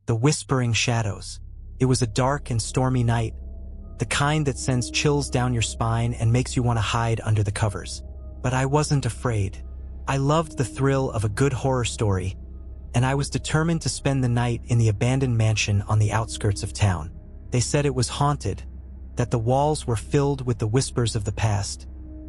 The whispering shadows. It was a dark and stormy night, the kind that sends chills down your spine and makes you want to hide under the covers. But I wasn't afraid. I loved the thrill of a good horror story, and I was determined to spend the night in the abandoned mansion on the outskirts of town. They said it was haunted, that the walls were filled with the whispers of the past,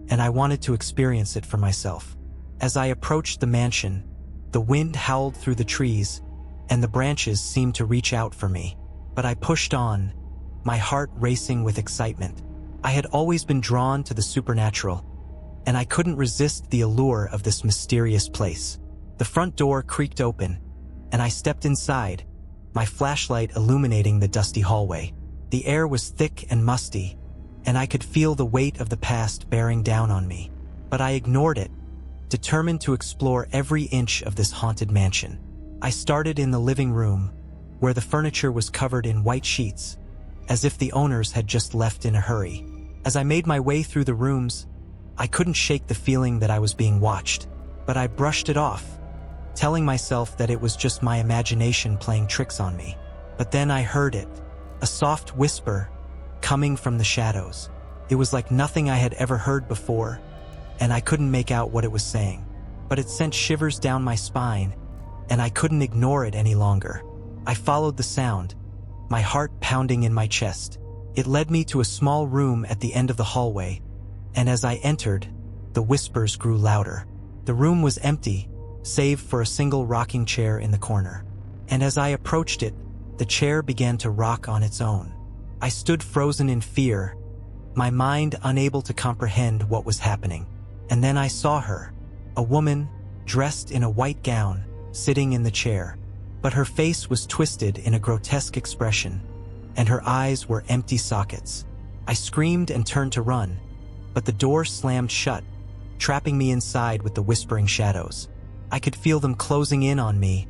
and I wanted to experience it for myself. As I approached the mansion, the wind howled through the trees, and the branches seemed to reach out for me. But I pushed on, my heart racing with excitement. I had always been drawn to the supernatural, and I couldn't resist the allure of this mysterious place. The front door creaked open, and I stepped inside, my flashlight illuminating the dusty hallway. The air was thick and musty, and I could feel the weight of the past bearing down on me. But I ignored it, determined to explore every inch of this haunted mansion. I started in the living room, where the furniture was covered in white sheets, as if the owners had just left in a hurry. As I made my way through the rooms, I couldn't shake the feeling that I was being watched, but I brushed it off, telling myself that it was just my imagination playing tricks on me. But then I heard it, a soft whisper coming from the shadows. It was like nothing I had ever heard before, and I couldn't make out what it was saying. But it sent shivers down my spine, and I couldn't ignore it any longer. I followed the sound, my heart pounding in my chest. It led me to a small room at the end of the hallway, and as I entered, the whispers grew louder. The room was empty, save for a single rocking chair in the corner. And as I approached it, the chair began to rock on its own. I stood frozen in fear, my mind unable to comprehend what was happening. And then I saw her, a woman, dressed in a white gown, sitting in the chair. But her face was twisted in a grotesque expression, and her eyes were empty sockets. I screamed and turned to run, but the door slammed shut, trapping me inside with the whispering shadows. I could feel them closing in on me,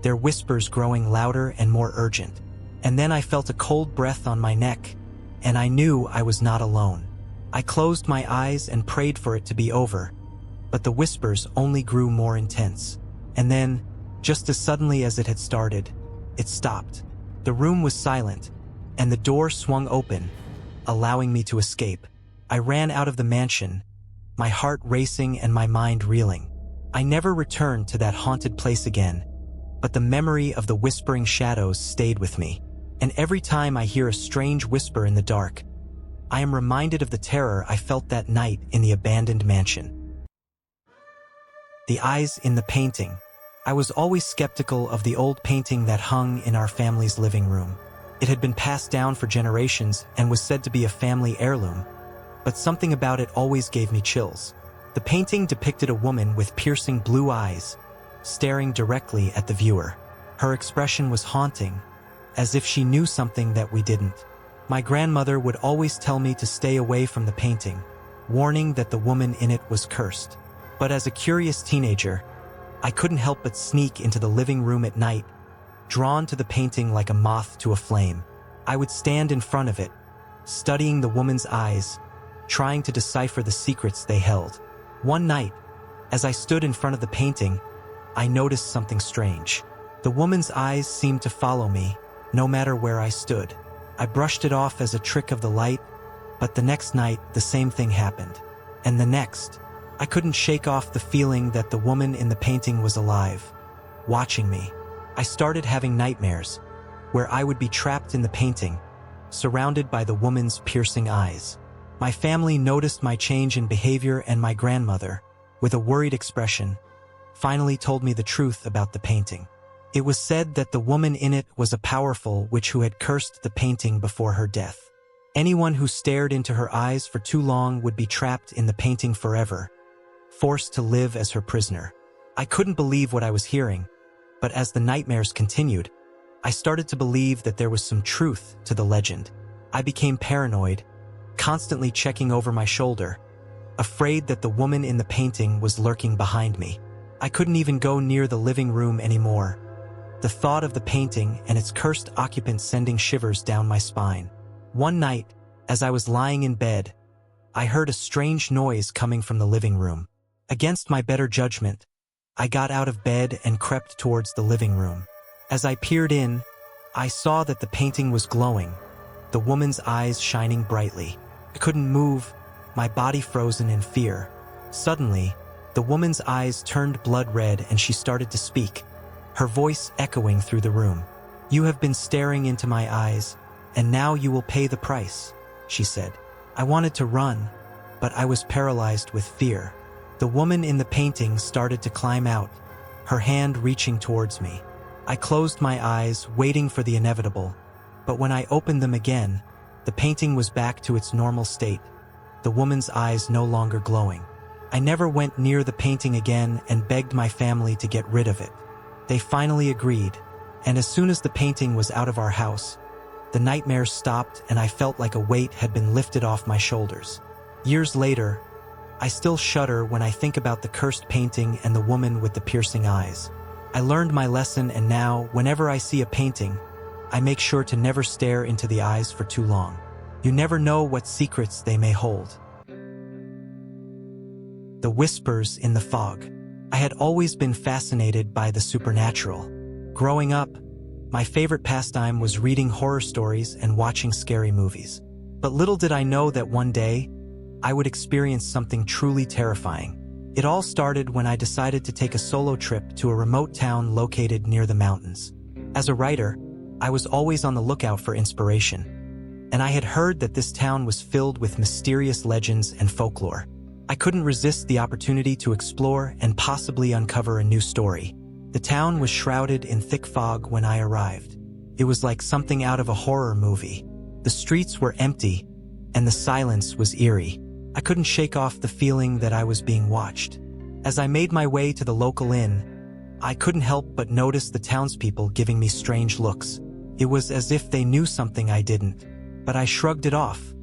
their whispers growing louder and more urgent. And then I felt a cold breath on my neck, and I knew I was not alone. I closed my eyes and prayed for it to be over, but the whispers only grew more intense. And then, just as suddenly as it had started, it stopped. The room was silent, and the door swung open, allowing me to escape. I ran out of the mansion, my heart racing and my mind reeling. I never returned to that haunted place again, but the memory of the whispering shadows stayed with me. And every time I hear a strange whisper in the dark, I am reminded of the terror I felt that night in the abandoned mansion. The eyes in the painting. I was always skeptical of the old painting that hung in our family's living room. It had been passed down for generations and was said to be a family heirloom, but something about it always gave me chills. The painting depicted a woman with piercing blue eyes, staring directly at the viewer. Her expression was haunting, as if she knew something that we didn't. My grandmother would always tell me to stay away from the painting, warning that the woman in it was cursed. But as a curious teenager, I couldn't help but sneak into the living room at night, drawn to the painting like a moth to a flame. I would stand in front of it, studying the woman's eyes, trying to decipher the secrets they held. One night, as I stood in front of the painting, I noticed something strange. The woman's eyes seemed to follow me, no matter where I stood. I brushed it off as a trick of the light, but the next night, the same thing happened. And the next. I couldn't shake off the feeling that the woman in the painting was alive, watching me. I started having nightmares, where I would be trapped in the painting, surrounded by the woman's piercing eyes. My family noticed my change in behavior, and my grandmother, with a worried expression, finally told me the truth about the painting. It was said that the woman in it was a powerful witch who had cursed the painting before her death. Anyone who stared into her eyes for too long would be trapped in the painting forever, forced to live as her prisoner. I couldn't believe what I was hearing, but as the nightmares continued, I started to believe that there was some truth to the legend. I became paranoid, constantly checking over my shoulder, afraid that the woman in the painting was lurking behind me. I couldn't even go near the living room anymore, the thought of the painting and its cursed occupant sending shivers down my spine. One night, as I was lying in bed, I heard a strange noise coming from the living room. Against my better judgment, I got out of bed and crept towards the living room. As I peered in, I saw that the painting was glowing, the woman's eyes shining brightly. I couldn't move, my body frozen in fear. Suddenly, the woman's eyes turned blood red and she started to speak, her voice echoing through the room. "You have been staring into my eyes, and now you will pay the price," she said. I wanted to run, but I was paralyzed with fear. The woman in the painting started to climb out, her hand reaching towards me. I closed my eyes, waiting for the inevitable, but when I opened them again, the painting was back to its normal state, the woman's eyes no longer glowing. I never went near the painting again and begged my family to get rid of it. They finally agreed, and as soon as the painting was out of our house, the nightmares stopped and I felt like a weight had been lifted off my shoulders. Years later, I still shudder when I think about the cursed painting and the woman with the piercing eyes. I learned my lesson, and now, whenever I see a painting, I make sure to never stare into the eyes for too long. You never know what secrets they may hold. The whispers in the fog. I had always been fascinated by the supernatural. Growing up, my favorite pastime was reading horror stories and watching scary movies. But little did I know that one day, I would experience something truly terrifying. It all started when I decided to take a solo trip to a remote town located near the mountains. As a writer, I was always on the lookout for inspiration, and I had heard that this town was filled with mysterious legends and folklore. I couldn't resist the opportunity to explore and possibly uncover a new story. The town was shrouded in thick fog when I arrived. It was like something out of a horror movie. The streets were empty, and the silence was eerie. I couldn't shake off the feeling that I was being watched. As I made my way to the local inn, I couldn't help but notice the townspeople giving me strange looks. It was as if they knew something I didn't, but I shrugged it off,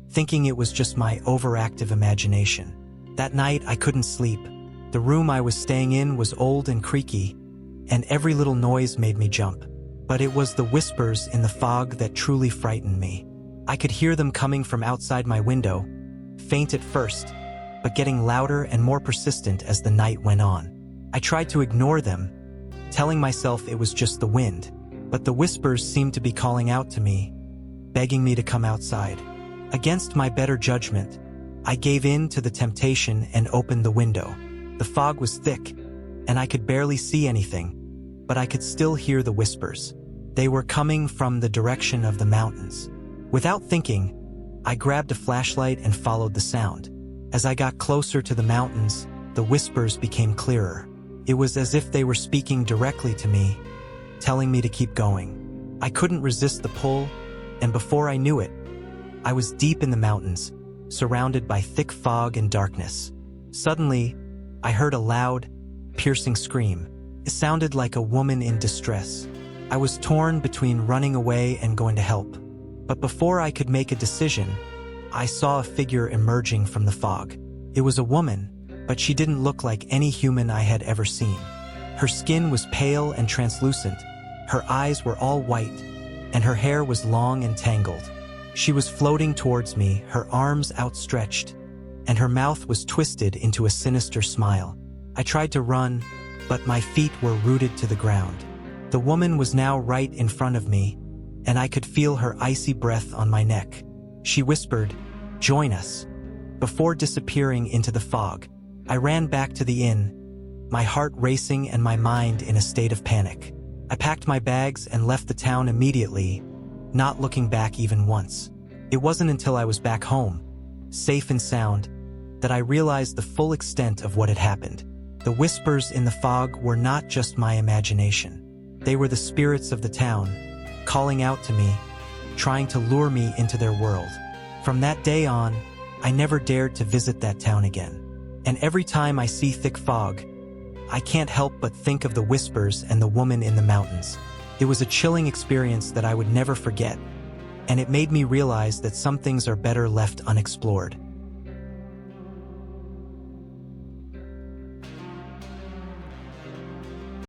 thinking it was just my overactive imagination. That night, I couldn't sleep. The room I was staying in was old and creaky, and every little noise made me jump. But it was the whispers in the fog that truly frightened me. I could hear them coming from outside my window, faint at first, but getting louder and more persistent as the night went on. I tried to ignore them, telling myself it was just the wind, but the whispers seemed to be calling out to me, begging me to come outside. Against my better judgment, I gave in to the temptation and opened the window. The fog was thick, and I could barely see anything, but I could still hear the whispers. They were coming from the direction of the mountains. Without thinking, I grabbed a flashlight and followed the sound. As I got closer to the mountains, the whispers became clearer. It was as if they were speaking directly to me, telling me to keep going. I couldn't resist the pull, and before I knew it, I was deep in the mountains, surrounded by thick fog and darkness. Suddenly, I heard a loud, piercing scream. It sounded like a woman in distress. I was torn between running away and going to help. But before I could make a decision, I saw a figure emerging from the fog. It was a woman, but she didn't look like any human I had ever seen. Her skin was pale and translucent, her eyes were all white, and her hair was long and tangled. She was floating towards me, her arms outstretched, and her mouth was twisted into a sinister smile. I tried to run, but my feet were rooted to the ground. The woman was now right in front of me, and I could feel her icy breath on my neck. She whispered, "Join us." Before disappearing into the fog, I ran back to the inn, my heart racing and my mind in a state of panic. I packed my bags and left the town immediately, not looking back even once. It wasn't until I was back home, safe and sound, that I realized the full extent of what had happened. The whispers in the fog were not just my imagination. They were the spirits of the town, calling out to me, trying to lure me into their world. From that day on, I never dared to visit that town again. And every time I see thick fog, I can't help but think of the whispers and the woman in the mountains. It was a chilling experience that I would never forget, and it made me realize that some things are better left unexplored.